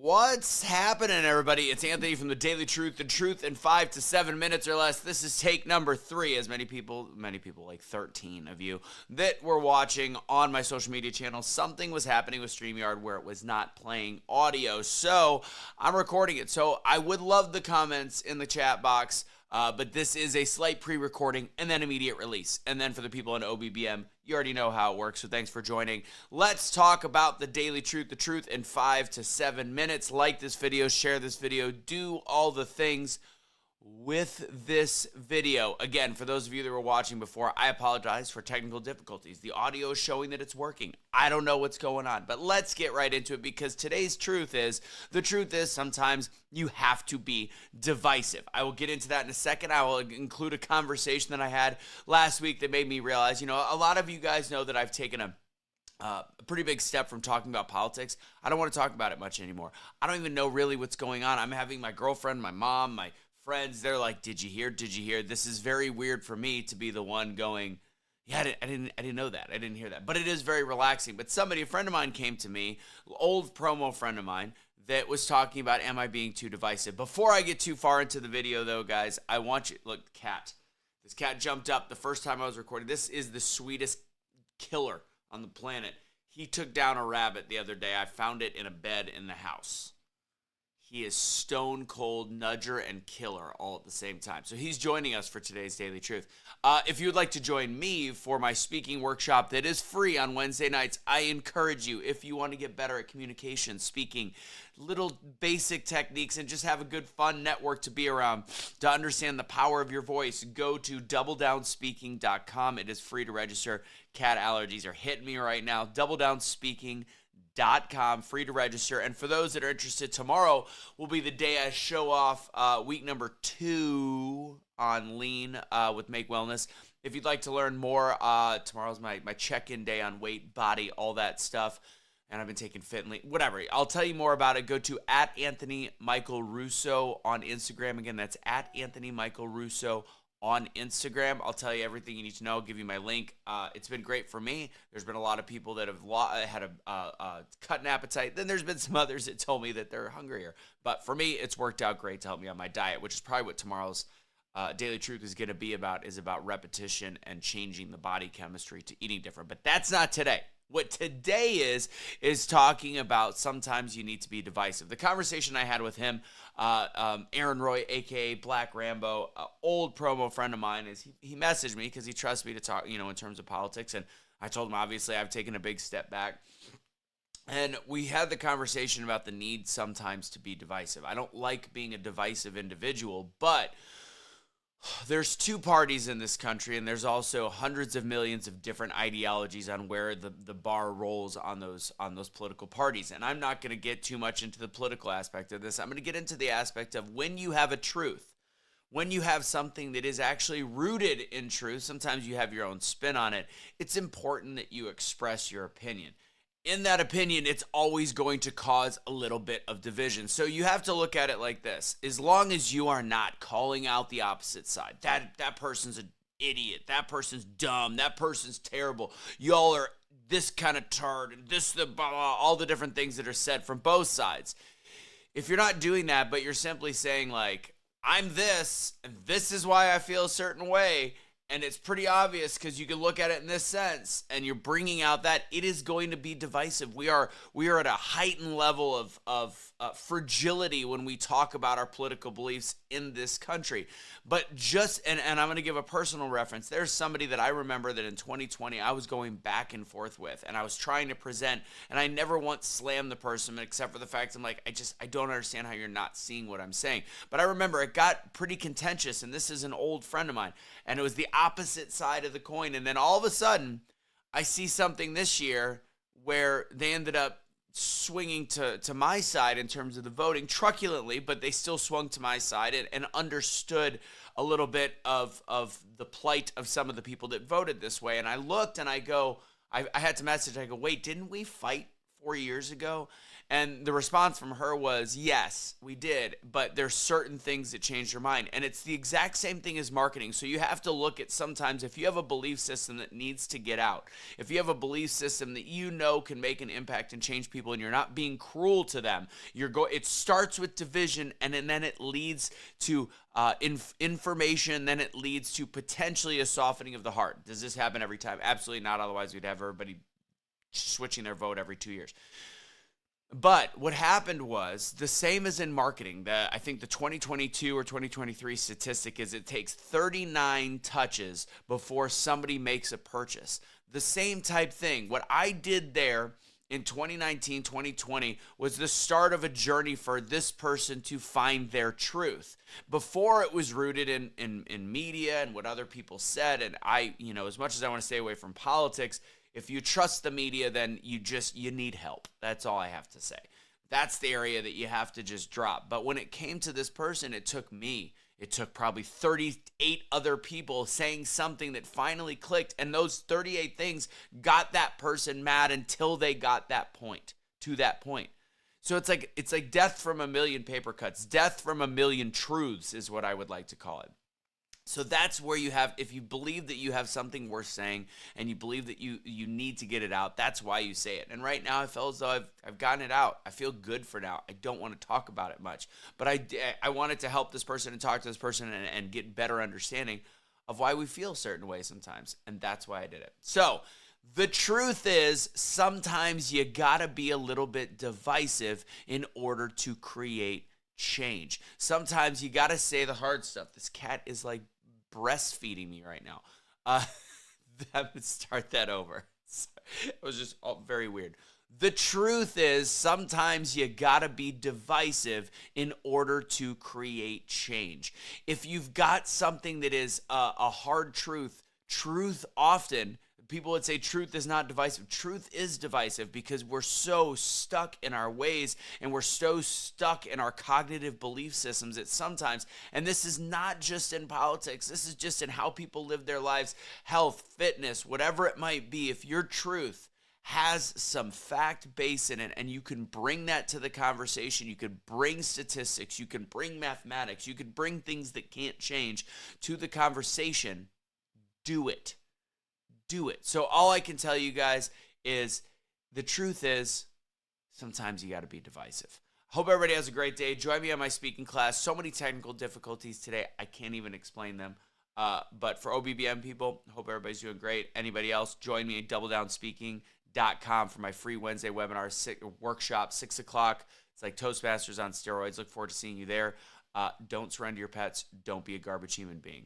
What's happening, everybody? It's Anthony from the Daily Truth, the truth in 5 to 7 minutes or less. This is take number 3, as many people, like 13 of you that were watching on my social media channel. Something was happening with StreamYard where it was not playing audio, so I'm recording it. So I would love the comments in the chat box. But this is a slight pre-recording and then immediate release. And then for the people on OBBM, you already know how it works, so thanks for joining. Let's talk about the Daily Truth, the truth in 5 to 7 minutes. Like this video, share this video, do all the things with this video. Again, for those of you that were watching before, I apologize for technical difficulties. The audio is showing that it's working. I don't know what's going on, but let's get right into it because today's truth is, the truth is sometimes you have to be divisive. I will get into that in a second. I will include a conversation that I had last week that made me realize, a lot of you guys know that I've taken a pretty big step from talking about politics. I don't want to talk about it much anymore. I don't even know really what's going on. I'm having my girlfriend, my mom, my friends, they're like, did you hear? Did you hear? This is very weird for me to be the one going, yeah, I didn't know that. I didn't hear that. But it is very relaxing. But a friend of mine came to me, old promo friend of mine, that was talking about, am I being too divisive? Before I get too far into the video, though, guys, I want you, look, cat. This cat jumped up the first time I was recording. This is the sweetest killer on the planet. He took down a rabbit the other day. I found it in a bed in the house. He is stone cold nudger and killer all at the same time. So he's joining us for today's Daily Truth. If you would like to join me for my speaking workshop that is free on Wednesday nights, I encourage you, if you want to get better at communication, speaking, little basic techniques, and just have a good fun network to be around, to understand the power of your voice, go to doubledownspeaking.com. It is free to register. Cat allergies are hitting me right now. doubledownspeaking.com, free to register. And for those that are interested, tomorrow will be the day I show off week number 2 on lean with Make Wellness. If you'd like to learn more, tomorrow's my check-in day on weight, body, all that stuff. And I've been taking Fit and Lean, whatever. I'll tell you more about it. Go to @AnthonyMichaelRusso on Instagram. Again, that's @AnthonyMichaelRusso on Instagram. I'll tell you everything you need to know. I'll give you my link. It's been great for me. There's been a lot of people that have had a cut in appetite. Then there's been some others that told me that they're hungrier. But for me, it's worked out great to help me on my diet, which is probably what tomorrow's Daily Truth is going to be about, is about repetition and changing the body chemistry to eating different. But that's not today. What today is talking about sometimes you need to be divisive. The conversation I had with him, Aaron Roy, a.k.a. Black Rambo, old promo friend of mine, is he messaged me because he trusts me to talk, in terms of politics. And I told him, obviously, I've taken a big step back. And we had the conversation about the need sometimes to be divisive. I don't like being a divisive individual, but there's two parties in this country, and there's also hundreds of millions of different ideologies on where the bar rolls on those political parties. And I'm not going to get too much into the political aspect of this. I'm going to get into the aspect of when you have a truth, when you have something that is actually rooted in truth, sometimes you have your own spin on it. It's important that you express your opinion. In that opinion, it's always going to cause a little bit of division. So you have to look at it like this. As long as you are not calling out the opposite side, that person's an idiot, that person's dumb, that person's terrible, y'all are this kind of turd, and this, the blah, blah, all the different things that are said from both sides. If you're not doing that, but you're simply saying, like, I'm this, and this is why I feel a certain way, and it's pretty obvious because you can look at it in this sense, and you're bringing out that, it is going to be divisive. We are at a heightened level of fragility when we talk about our political beliefs in this country. But and I'm going to give a personal reference. There's somebody that I remember that in 2020 I was going back and forth with, and I was trying to present, and I never once slammed the person except for the fact I'm like, I don't understand how you're not seeing what I'm saying. But I remember it got pretty contentious, and this is an old friend of mine, and it was the opposite side of the coin. And then all of a sudden I see something this year where they ended up swinging to my side in terms of the voting, truculently, but they still swung to my side and understood a little bit of the plight of some of the people that voted this way. And I looked and I go, I had to message, I go, wait, didn't we fight 4 years ago? And the response from her was, yes, we did, but there's certain things that changed her mind. And it's the exact same thing as marketing. So you have to look at sometimes if you have a belief system that needs to get out, if you have a belief system that you know can make an impact and change people and you're not being cruel to them, it starts with division and then it leads to information, then it leads to potentially a softening of the heart. Does this happen every time? Absolutely not. Otherwise, we'd have everybody switching their vote every 2 years. But what happened was the same as in marketing. I think the 2022 or 2023 statistic is it takes 39 touches before somebody makes a purchase. The same type thing. What I did there in 2019, 2020 was the start of a journey for this person to find their truth. Before it was rooted in media and what other people said. And as much as I want to stay away from politics, if you trust the media, then you need help. That's all I have to say. That's the area that you have to just drop. But when it came to this person, it took probably 38 other people saying something that finally clicked. And those 38 things got that person mad until they got to that point. So it's like death from a million paper cuts. Death from a million truths is what I would like to call it. So that's where you have, if you believe that you have something worth saying and you believe that you need to get it out, that's why you say it. And right now I feel as though I've gotten it out. I feel good for now. I don't want to talk about it much. But I wanted to help this person and talk to this person and get better understanding of why we feel certain ways sometimes. And that's why I did it. So the truth is sometimes you got to be a little bit divisive in order to create change. Sometimes you got to say the hard stuff. This cat is like breastfeeding me right now. I would start that over. It was just all very weird. The truth is sometimes you gotta be divisive in order to create change. If you've got something that is a hard truth often, people would say truth is not divisive. Truth is divisive because we're so stuck in our ways and we're so stuck in our cognitive belief systems that sometimes, and this is not just in politics, this is just in how people live their lives, health, fitness, whatever it might be. If your truth has some fact base in it and you can bring that to the conversation, you could bring statistics, you can bring mathematics, you could bring things that can't change to the conversation, do it. Do it. So all I can tell you guys is the truth is sometimes you got to be divisive. Hope everybody has a great day. Join me on my speaking class. So many technical difficulties today. I can't even explain them. But for OBBM people, hope everybody's doing great. Anybody else, join me at doubledownspeaking.com for my free Wednesday webinar workshop, 6 o'clock. It's like Toastmasters on steroids. Look forward to seeing you there. Don't surrender your pets. Don't be a garbage human being.